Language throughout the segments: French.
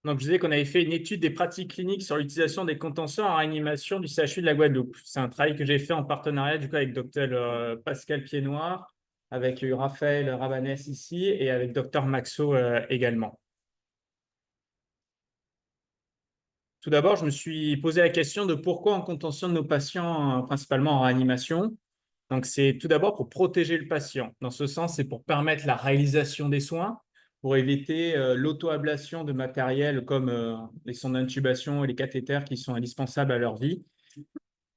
Donc, je disais qu'on avait fait une étude des pratiques cliniques sur l'utilisation des contentions en réanimation du CHU de la Guadeloupe. C'est un travail que j'ai fait en partenariat du coup, avec Dr Pascal Piednoir, avec Raphaël Rabanès ici et avec Dr Maxo également. Tout d'abord, je me suis posé la question de pourquoi on contentionne nos patients, principalement en réanimation. Donc, c'est tout d'abord pour protéger le patient. Dans ce sens, c'est pour permettre la réalisation des soins, pour éviter l'auto-ablation de matériel comme les sondes d'intubation et les cathéters qui sont indispensables à leur vie,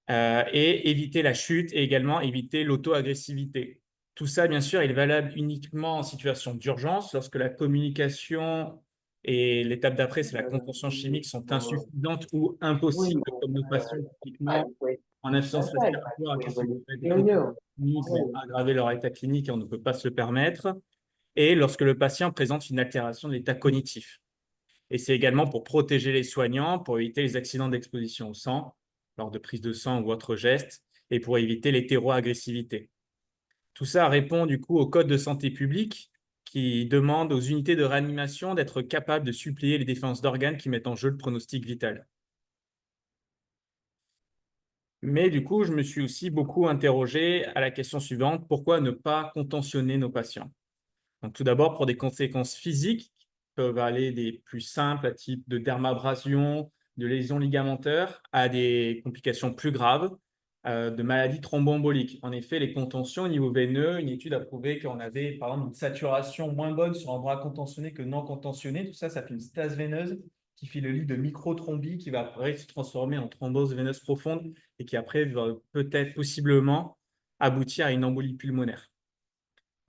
et éviter la chute et également éviter l'auto-agressivité. Tout ça, bien sûr, il est valable uniquement en situation d'urgence, lorsque la communication et l'étape d'après, c'est la contention chimique, sont insuffisantes ou impossibles, comme nos patients typiquement en insuffisance respiratoire, qui sont des contentions chimiques vont aggraver leur état clinique et on ne peut pas se le permettre, et lorsque le patient présente une altération de l'état cognitif. Et c'est également pour protéger les soignants, pour éviter les accidents d'exposition au sang, lors de prise de sang ou autres gestes, et pour éviter l'hétéroagressivité. Tout ça répond du coup au Code de santé publique qui demande aux unités de réanimation d'être capables de suppléer les défenses d'organes qui mettent en jeu le pronostic vital. Mais du coup, je me suis aussi beaucoup interrogé à la question suivante, pourquoi ne pas contentionner nos patients? Donc, tout d'abord, pour des conséquences physiques qui peuvent aller des plus simples à type de dermabrasion, de lésions ligamentaires, à des complications plus graves, de maladies thromboemboliques. En effet, les contentions au niveau veineux, une étude a prouvé qu'on avait, par exemple, une saturation moins bonne sur un bras contentionné que non contentionné. Tout ça, ça fait une stase veineuse qui fait le lit de microthrombie qui va après se transformer en thrombose veineuse profonde et qui après va peut-être, possiblement, aboutir à une embolie pulmonaire.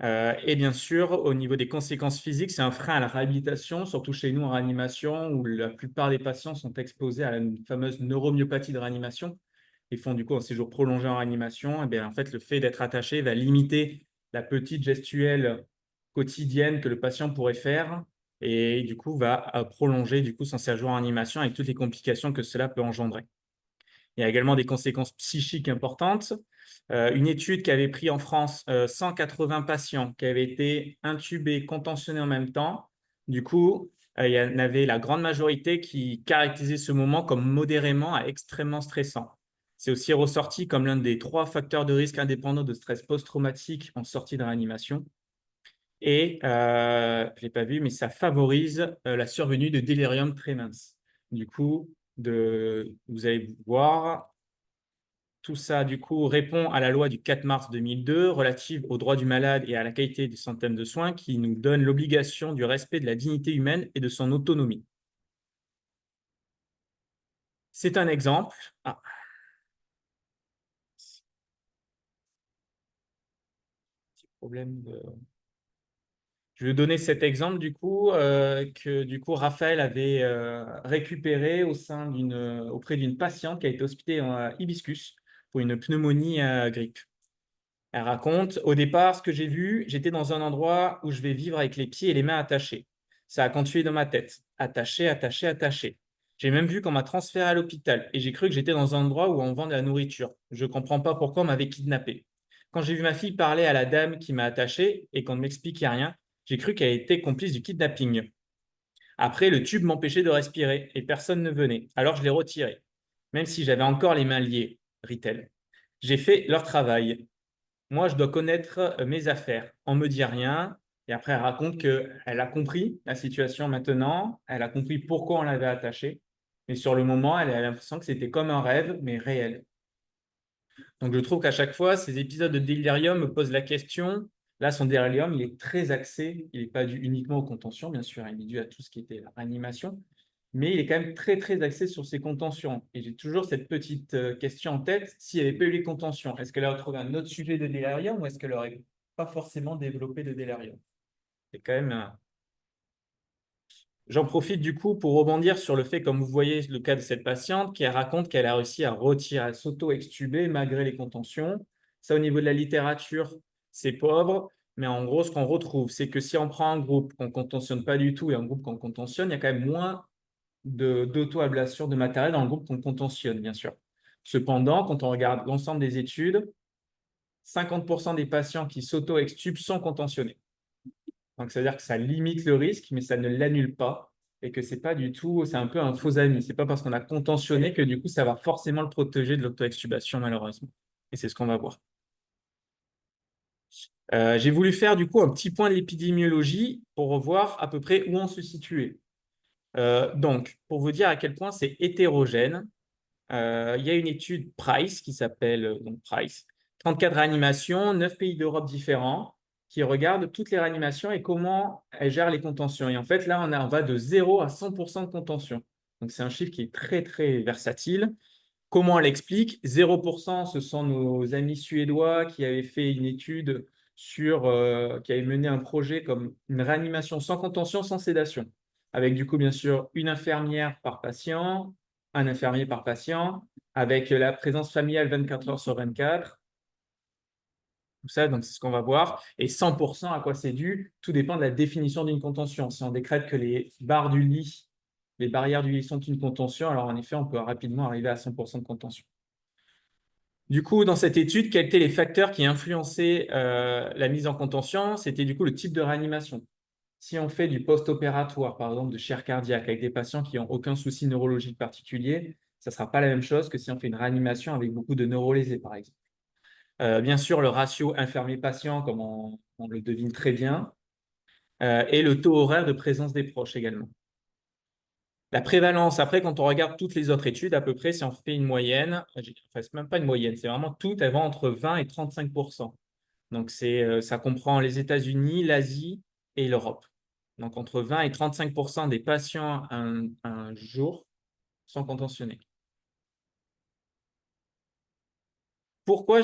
Et bien sûr, au niveau des conséquences physiques, c'est un frein à la réhabilitation, surtout chez nous en réanimation, où la plupart des patients sont exposés à la fameuse neuromyopathie de réanimation. Ils font du coup un séjour prolongé en réanimation. Et bien, en fait, le fait d'être attaché va limiter la petite gestuelle quotidienne que le patient pourrait faire et du coup va prolonger du coup son séjour en réanimation avec toutes les complications que cela peut engendrer. Il y a également des conséquences psychiques importantes. Une étude qui avait pris en France 180 patients qui avaient été intubés, contentionnés en même temps. Du coup, il y en avait la grande majorité qui caractérisait ce moment comme modérément à extrêmement stressant. C'est aussi ressorti comme l'un des 3 facteurs de risque indépendants de stress post-traumatique en sortie de réanimation. Et, je ne l'ai pas vu, mais ça favorise la survenue de délirium tremens. Du coup, vous allez voir, tout ça, du coup, répond à la loi du 4 mars 2002 relative aux droits du malade et à la qualité du système de soins qui nous donne l'obligation du respect de la dignité humaine et de son autonomie. C'est un exemple. Ah, petit problème de... Je vais donner cet exemple du coup que du coup Raphaël avait récupéré auprès d'une patiente qui a été hospitalisée en hibiscus pour une pneumonie à grippe. Elle raconte, au départ, ce que j'ai vu, j'étais dans un endroit où je vais vivre avec les pieds et les mains attachés. Ça a continué dans ma tête. Attaché, attaché, attaché. J'ai même vu qu'on m'a transféré à l'hôpital et j'ai cru que j'étais dans un endroit où on vend de la nourriture. Je ne comprends pas pourquoi on m'avait kidnappé. Quand j'ai vu ma fille parler à la dame qui m'a attaché et qu'on ne m'expliquait rien, j'ai cru qu'elle était complice du kidnapping. Après, le tube m'empêchait de respirer et personne ne venait. Alors je l'ai retiré. Même si j'avais encore les mains liées, rit-elle. J'ai fait leur travail. Moi, je dois connaître mes affaires. On me dit rien. Et après, elle raconte qu'elle a compris la situation maintenant. Elle a compris pourquoi on l'avait attachée. Mais sur le moment, elle a l'impression que c'était comme un rêve, mais réel. Donc, je trouve qu'à chaque fois, ces épisodes de délirium me posent la question. Là, son délirium, il est très axé. Il n'est pas dû uniquement aux contentions, bien sûr. Il est dû à tout ce qui était la réanimation. Mais il est quand même très, très axé sur ses contentions. Et j'ai toujours cette petite question en tête. S'il n'y avait pas eu les contentions, est-ce qu'elle aurait trouvé un autre sujet de délirium ou est-ce qu'elle n'aurait pas forcément développé de délirium? C'est quand même... J'en profite du coup pour rebondir sur le fait, comme vous voyez, le cas de cette patiente qui raconte qu'elle a réussi à retirer, à s'auto-extuber malgré les contentions. Ça, au niveau de la littérature, c'est pauvre. Mais en gros, ce qu'on retrouve, c'est que si on prend un groupe qu'on ne contentionne pas du tout et un groupe qu'on contentionne, il y a quand même moins d'auto-ablation de matériel dans le groupe qu'on contentionne, bien sûr. Cependant, quand on regarde l'ensemble des études, 50% des patients qui s'auto-extubent sont contentionnés. Donc, ça veut dire que ça limite le risque, mais ça ne l'annule pas. et que c'est pas du tout, c'est un peu un faux ami. C'est pas parce qu'on a contentionné que du coup, ça va forcément le protéger de l'auto-extubation, malheureusement. Et c'est ce qu'on va voir. J'ai voulu faire du coup un petit point de l'épidémiologie pour voir à peu près où on se situait. Donc, pour vous dire à quel point c'est hétérogène, il y a une étude Price qui s'appelle donc Price, 34 réanimations, 9 pays d'Europe différents, qui regarde toutes les réanimations et comment elles gèrent les contentions. Et en fait, là, on va de 0 à 100% de contention. Donc, c'est un chiffre qui est très, très versatile. Comment elle explique? 0%, ce sont nos amis suédois qui avaient fait une étude qui avaient mené un projet comme une réanimation sans contention, sans sédation, avec du coup, bien sûr, une infirmière par patient, un infirmier par patient, avec la présence familiale 24 heures sur 24. Tout ça, donc c'est ce qu'on va voir. Et 100%, à quoi c'est dû? Tout dépend de la définition d'une contention. Si on décrète que les barres du lit, les barrières du lit sont une contention, alors en effet, on peut rapidement arriver à 100% de contention. Du coup, dans cette étude, quels étaient les facteurs qui influençaient la mise en contention? C'était du coup le type de réanimation. Si on fait du post-opératoire, par exemple de chair cardiaque, avec des patients qui n'ont aucun souci neurologique particulier, ça ne sera pas la même chose que si on fait une réanimation avec beaucoup de neurolésés, par exemple. Bien sûr, le ratio infirmier-patient, comme on le devine très bien, et le taux horaire de présence des proches également. La prévalence, après, quand on regarde toutes les autres études, à peu près, si on fait une moyenne, enfin, c'est même pas une moyenne, c'est vraiment toutes, elles vont entre 20 et 35%. Donc, ça comprend les États-Unis, l'Asie et l'Europe. Donc, entre 20 et 35% des patients un jour sont contentionnés. Pourquoi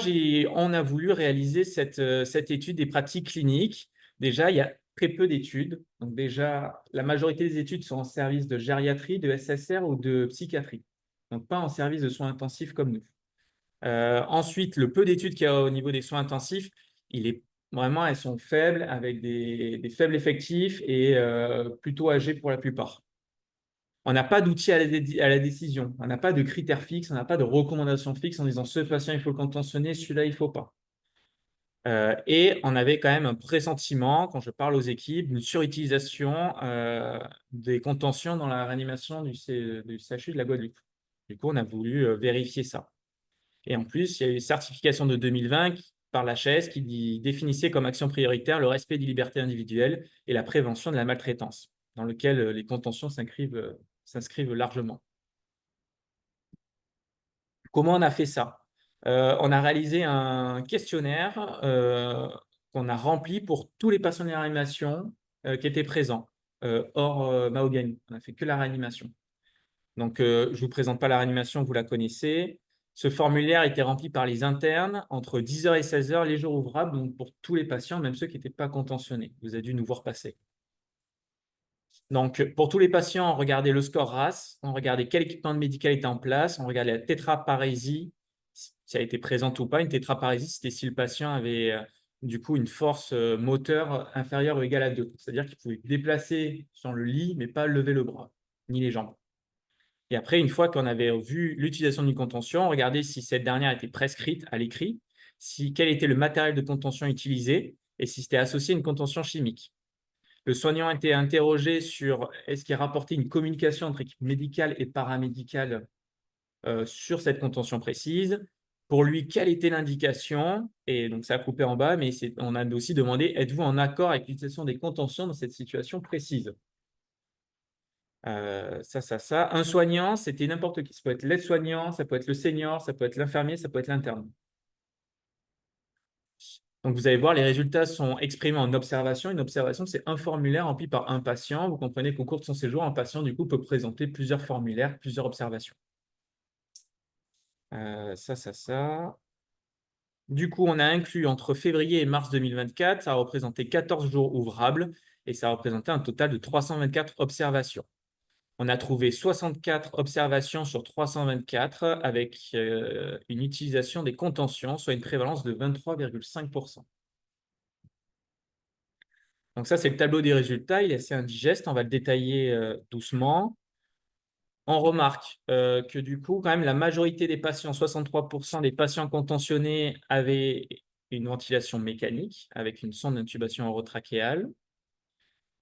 on a voulu réaliser cette étude des pratiques cliniques? Déjà, il y a très peu d'études. Donc déjà, la majorité des études sont en service de gériatrie, de SSR ou de psychiatrie. Donc pas en service de soins intensifs comme nous. Ensuite, le peu d'études qu'il y a au niveau des soins intensifs, vraiment, elles sont faibles, avec des faibles effectifs et plutôt âgées pour la plupart. On n'a pas d'outils à la décision. On n'a pas de critères fixes, on n'a pas de recommandations fixes en disant ce patient, il faut le contentionner, celui-là, il ne faut pas. Et on avait quand même un pressentiment, quand je parle aux équipes, d'une surutilisation des contentions dans la réanimation du CHU de la Guadeloupe. Du coup, on a voulu vérifier ça. Et en plus, il y a eu une certification de 2020 par l'HAS qui définissait comme action prioritaire le respect des libertés individuelles et la prévention de la maltraitance, dans lequel les contentions s'inscrivent largement. Comment on a fait ça? On a réalisé un questionnaire qu'on a rempli pour tous les patients de réanimation qui étaient présents, hors Mahogany. On n'a fait que la réanimation. Donc, je ne vous présente pas la réanimation, vous la connaissez. Ce formulaire était rempli par les internes entre 10 heures et 16 heures les jours ouvrables, donc pour tous les patients, même ceux qui n'étaient pas contentionnés. Vous avez dû nous voir passer. Donc, pour tous les patients, on regardait le score RAS, on regardait quel équipement médical était en place, on regardait la tétraparésie, si elle était présente ou pas. Une tétraparésie, c'était si le patient avait du coup une force moteur inférieure ou égale à 2. C'est-à-dire qu'il pouvait déplacer sur le lit, mais pas lever le bras, ni les jambes. Et après, une fois qu'on avait vu l'utilisation d'une contention, on regardait si cette dernière était prescrite à l'écrit, quel était le matériel de contention utilisé et si c'était associé à une contention chimique. Le soignant a été interrogé sur est-ce qu'il rapportait une communication entre équipe médicale et paramédicale sur cette contention précise. Pour lui, quelle était l'indication? Et donc, ça a coupé en bas, mais on a aussi demandé êtes-vous en accord avec l'utilisation des contentions dans cette situation précise? Ça. Un soignant, c'était n'importe qui. Ça peut être l'aide-soignant, ça peut être le senior, ça peut être l'infirmier, ça peut être l'interne. Donc, vous allez voir, les résultats sont exprimés en observation. Une observation, c'est un formulaire rempli par un patient. Vous comprenez qu'au cours de son séjour, un patient, du coup, peut présenter plusieurs formulaires, plusieurs observations. Ça. Du coup, on a inclus entre février et mars 2024, ça a représenté 14 jours ouvrables et ça a représenté un total de 324 observations. On a trouvé 64 observations sur 324 avec une utilisation des contentions, soit une prévalence de 23,5%. Donc ça, c'est le tableau des résultats. Il est assez indigeste. On va le détailler doucement. On remarque que du coup, quand même, la majorité des patients, 63% des patients contentionnés avaient une ventilation mécanique avec une sonde d'intubation orotrachéale.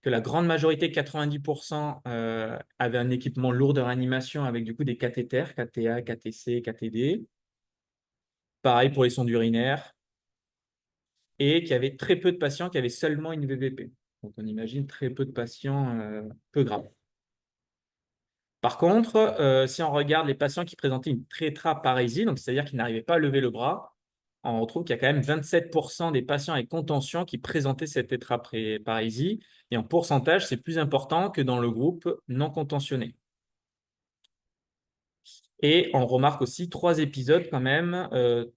que la grande majorité, 90%, avaient un équipement lourd de réanimation avec du coup des cathéters, KTA, KTC, KTD. Pareil pour les sondes urinaires. Et qu'il y avait très peu de patients qui avaient seulement une VVP. Donc, on imagine très peu de patients peu graves. Par contre, si on regarde les patients qui présentaient une tétraparésie, donc c'est-à-dire qu'ils n'arrivaient pas à lever le bras, on retrouve qu'il y a quand même 27% des patients avec contention qui présentaient cette tétraparésie. Et en pourcentage, c'est plus important que dans le groupe non contentionné. Et on remarque aussi 3 épisodes quand même,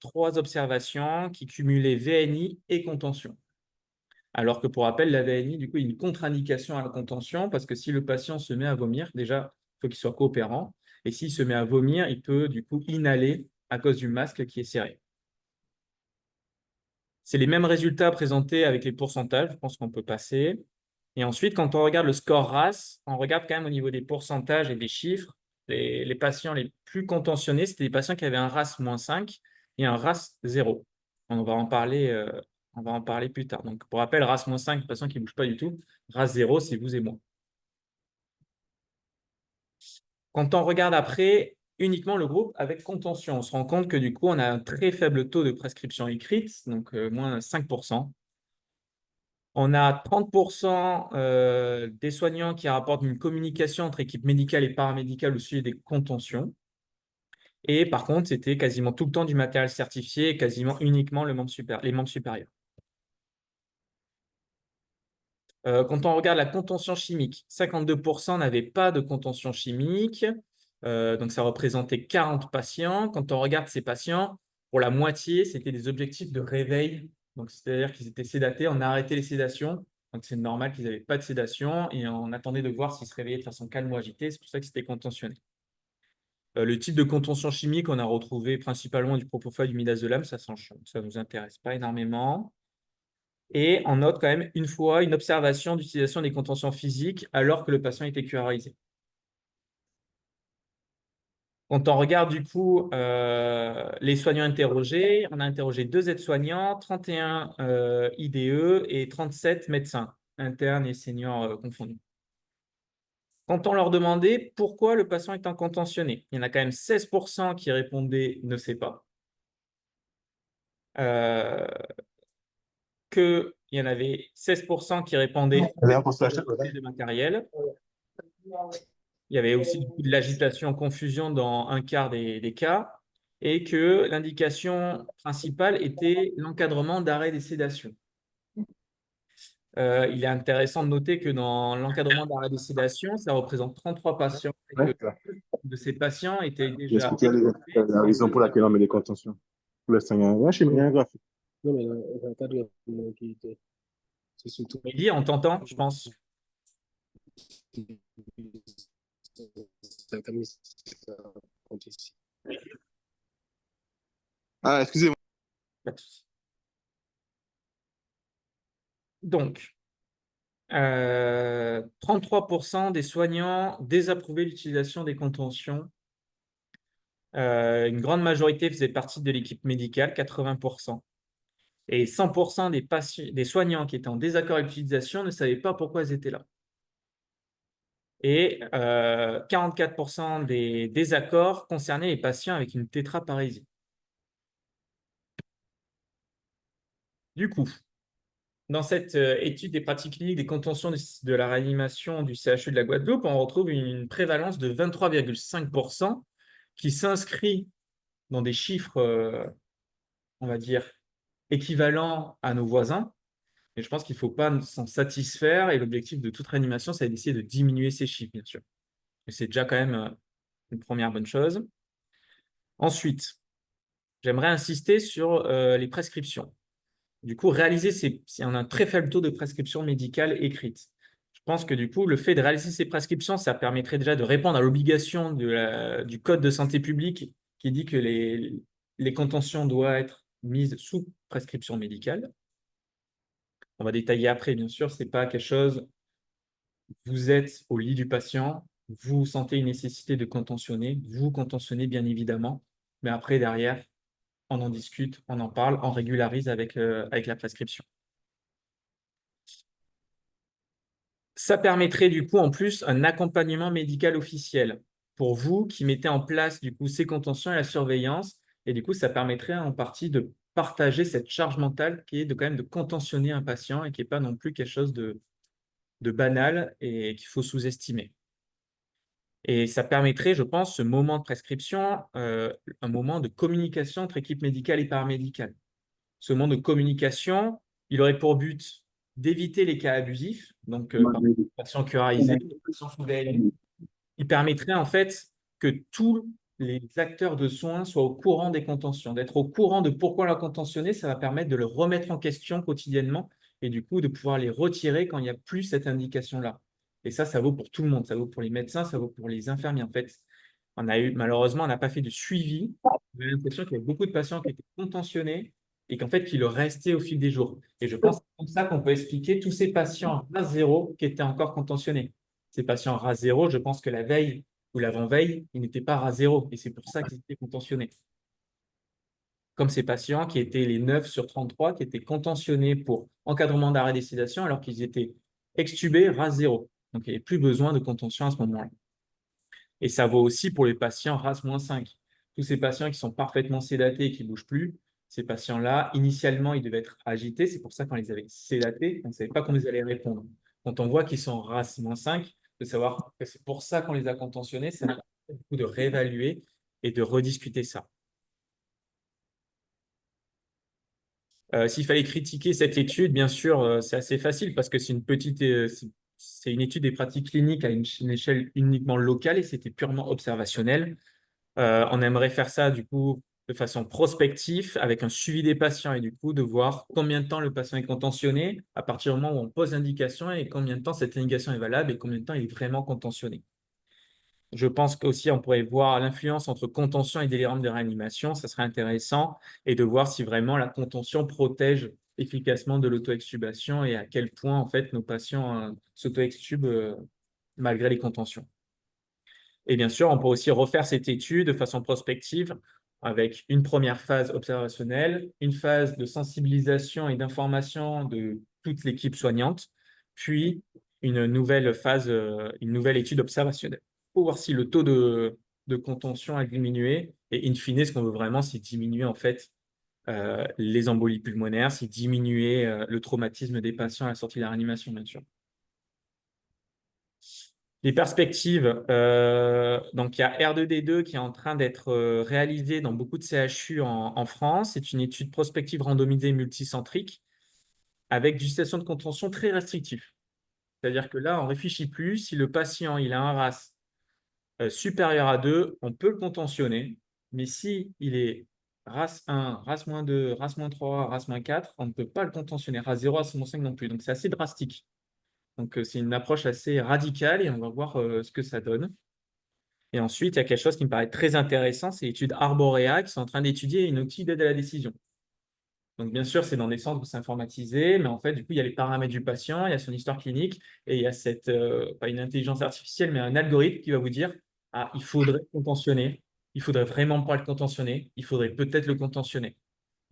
3 observations qui cumulaient VNI et contention. Alors que pour rappel, la VNI, du coup, il y a une contre-indication à la contention parce que si le patient se met à vomir, déjà, il faut qu'il soit coopérant. Et s'il se met à vomir, il peut du coup inhaler à cause du masque qui est serré. C'est les mêmes résultats présentés avec les pourcentages. Je pense qu'on peut passer. Et ensuite, quand on regarde le score RAS, on regarde quand même au niveau des pourcentages et des chiffres. Les patients les plus contentionnés, c'était les patients qui avaient un RAS -5 et un RAS 0. On va en parler plus tard. Donc, pour rappel, RAS -5, patient qui ne bouge pas du tout. RAS 0, c'est vous et moi. Quand on regarde après uniquement le groupe avec contention, on se rend compte que du coup, on a un très faible taux de prescription écrite, donc moins 5%. On a 30% des soignants qui rapportent une communication entre équipe médicale et paramédicale au sujet des contentions. Et par contre, c'était quasiment tout le temps du matériel certifié et quasiment uniquement les membres supérieurs. Quand on regarde la contention chimique, 52% n'avaient pas de contention chimique. Donc, ça représentait 40 patients. Quand on regarde ces patients, pour la moitié, c'était des objectifs de réveil. Donc, c'est-à-dire qu'ils étaient sédatés, on a arrêté les sédations. Donc, c'est normal qu'ils n'avaient pas de sédation et on attendait de voir s'ils se réveillaient de façon calme ou agitée. C'est pour ça que c'était contentionné. Le type de contention chimique, on a retrouvé principalement du propofol, du midazolam. Ça ne nous intéresse pas énormément. Et on note quand même une fois une observation d'utilisation des contentions physiques alors que le patient était QRAisé. Quand on regarde du coup les soignants interrogés, on a interrogé 2 aides-soignants, 31 IDE et 37 médecins, internes et seniors confondus. Quand on leur demandait pourquoi le patient est contentionné, il y en a quand même 16% qui répondaient ne sait pas. Il y en avait 16% qui répondaient de matériel. Il y avait aussi beaucoup de l'agitation, confusion dans un quart des cas, et que l'indication principale était l'encadrement d'arrêt des sédations. Il est intéressant de noter que dans l'encadrement d'arrêt des sédations, ça représente 33 patients, et que de ces patients étaient déjà... La raison pour laquelle on met les contentions. Pour l'instant, il y a un graphique. Non, mais il n'y a pas de qui était. C'est surtout. Mehdi, on t'entend, je pense. Ah, excusez-moi. Pas de souci. Donc, 33% des soignants désapprouvaient l'utilisation des contentions. Une grande majorité faisait partie de l'équipe médicale, 80%. Et 100% des soignants qui étaient en désaccord avec l'utilisation ne savaient pas pourquoi ils étaient là. Et 44% des désaccords concernaient les patients avec une tétraparésie. Du coup, dans cette étude des pratiques cliniques des contentions de la réanimation du CHU de la Guadeloupe, on retrouve une prévalence de 23,5% qui s'inscrit dans des chiffres, on va dire, équivalents à nos voisins. Et je pense qu'il ne faut pas s'en satisfaire. Et l'objectif de toute réanimation, c'est d'essayer de diminuer ces chiffres, bien sûr. Et c'est déjà quand même une première bonne chose. Ensuite, j'aimerais insister sur les prescriptions. Du coup, on a un très faible taux de prescription médicale écrite. Je pense que du coup, le fait de réaliser ces prescriptions, ça permettrait déjà de répondre à l'obligation du Code de santé publique qui dit que les contentions doivent être mises sous prescription médicale. On va détailler après, bien sûr, ce n'est pas quelque chose. Vous êtes au lit du patient, vous sentez une nécessité de contentionner, vous contentionnez bien évidemment, mais après, derrière, on en discute, on en parle, on régularise avec la prescription. Ça permettrait du coup en plus un accompagnement médical officiel pour vous qui mettez en place du coup ces contentions et la surveillance. Et du coup, ça permettrait en partie de partager cette charge mentale qui est de quand même de contentionner un patient et qui n'est pas non plus quelque chose de banal et qu'il faut sous-estimer. Et ça permettrait, je pense, ce moment de prescription, un moment de communication entre équipe médicale et paramédicale. Ce moment de communication, il aurait pour but d'éviter les cas abusifs, donc par exemple, les patients curarisés, les patients sous VLU. Il permettrait en fait que tous les acteurs de soins soient au courant des contentions. D'être au courant de pourquoi la contentionner, ça va permettre de le remettre en question quotidiennement et du coup de pouvoir les retirer quand il n'y a plus cette indication-là. Et ça vaut pour tout le monde. Ça vaut pour les médecins, ça vaut pour les infirmiers. En fait, malheureusement, on n'a pas fait de suivi. On a l'impression qu'il y a beaucoup de patients qui étaient contentionnés et qu'en fait, qui le restaient au fil des jours. Et je pense que c'est comme ça qu'on peut expliquer tous ces patients à zéro qui étaient encore contentionnés. Ces patients RAS 0, je pense que la veille ou l'avant-veille, ils n'étaient pas RAS 0 et c'est pour ça qu'ils étaient contentionnés. Comme ces patients qui étaient les 9 sur 33, qui étaient contentionnés pour encadrement d'arrêt des sédations alors qu'ils étaient extubés RAS 0. Donc, il n'y avait plus besoin de contention à ce moment-là. Et ça vaut aussi pour les patients RAS-5. Tous ces patients qui sont parfaitement sédatés et qui ne bougent plus, ces patients-là, initialement, ils devaient être agités. C'est pour ça qu'on les avait sédatés, on ne savait pas comment ils allaient répondre. Quand on voit qu'ils sont RAS-5, de savoir que c'est pour ça qu'on les a contentionnés, ça permet du coup de réévaluer et de rediscuter ça. S'il fallait critiquer cette étude, bien sûr, c'est assez facile parce que c'est une étude des pratiques cliniques à une échelle uniquement locale et c'était purement observationnel. On aimerait faire ça du coup de façon prospective avec un suivi des patients et du coup de voir combien de temps le patient est contentionné à partir du moment où on pose l'indication et combien de temps cette indication est valable et combien de temps il est vraiment contentionné. Je pense qu'aussi on pourrait voir l'influence entre contention et délirium de réanimation, ça serait intéressant, et de voir si vraiment la contention protège efficacement de l'auto-extubation et à quel point en fait nos patients s'auto-extubent malgré les contentions. Et bien sûr, on peut aussi refaire cette étude de façon prospective avec une première phase observationnelle, une phase de sensibilisation et d'information de toute l'équipe soignante, puis une nouvelle phase, une nouvelle étude observationnelle pour voir si le taux de contention a diminué. Et in fine, ce qu'on veut vraiment, c'est diminuer en fait les embolies pulmonaires, c'est diminuer le traumatisme des patients à la sortie de la réanimation, bien sûr. Les perspectives, donc il y a R2D2 qui est en train d'être réalisé dans beaucoup de CHU en France. C'est une étude prospective randomisée multicentrique avec du station de contention très restrictif. C'est-à-dire que là, on ne réfléchit plus. Si le patient il a un RAS supérieur à 2, on peut le contentionner. Mais si il est RAS 1, RAS-2, RAS-3, RAS-4, on ne peut pas le contentionner. RAS 0, RAS-5 non plus. Donc c'est assez drastique. Donc, c'est une approche assez radicale et on va voir ce que ça donne. Et ensuite, il y a quelque chose qui me paraît très intéressant, c'est l'étude Arborea qui sont en train d'étudier une outil d'aide à la décision. Donc, bien sûr, c'est dans des centres où c'est informatisé, mais en fait, du coup, il y a les paramètres du patient, il y a son histoire clinique et il y a cette, pas une intelligence artificielle, mais un algorithme qui va vous dire, ah, il faudrait contentionner, il faudrait vraiment pas le contentionner, il faudrait peut-être le contentionner.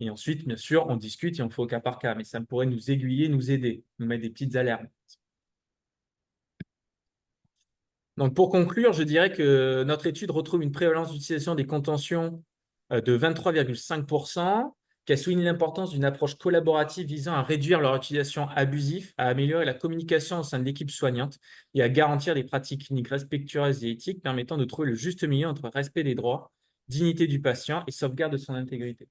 Et ensuite, bien sûr, on discute et on fait au cas par cas, mais ça pourrait nous aiguiller, nous aider, nous mettre des petites alertes. Donc, pour conclure, je dirais que notre étude retrouve une prévalence d'utilisation des contentions de 23,5%, qu'elle souligne l'importance d'une approche collaborative visant à réduire leur utilisation abusive, à améliorer la communication au sein de l'équipe soignante et à garantir des pratiques cliniques respectueuses et éthiques permettant de trouver le juste milieu entre respect des droits, dignité du patient et sauvegarde de son intégrité.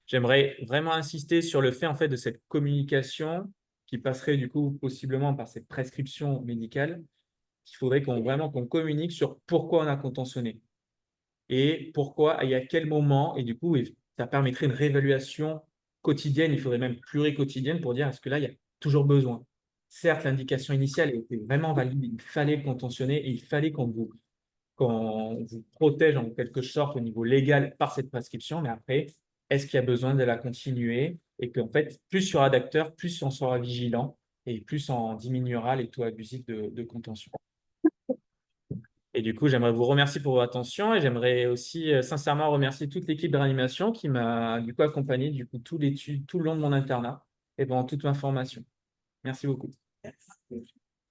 J'aimerais vraiment insister sur le fait en fait de cette communication qui passerait du coup possiblement par cette prescription médicale. Il faudrait vraiment qu'on communique sur pourquoi on a contentionné et pourquoi et à quel moment. Et du coup, ça permettrait une réévaluation quotidienne, il faudrait même pluriquotidienne pour dire est-ce que là, il y a toujours besoin. Certes, l'indication initiale était vraiment valide, il fallait le contentionner et il fallait qu'on vous protège en quelque sorte au niveau légal par cette prescription, mais après, est-ce qu'il y a besoin de la continuer et qu'en fait, plus il y aura d'acteurs, plus on sera vigilant et plus on diminuera les taux abusifs de contention. Et du coup, j'aimerais vous remercier pour votre attention et j'aimerais aussi sincèrement remercier toute l'équipe de réanimation qui m'a du coup accompagné tout le long de mon internat et pendant toute ma formation. Merci beaucoup.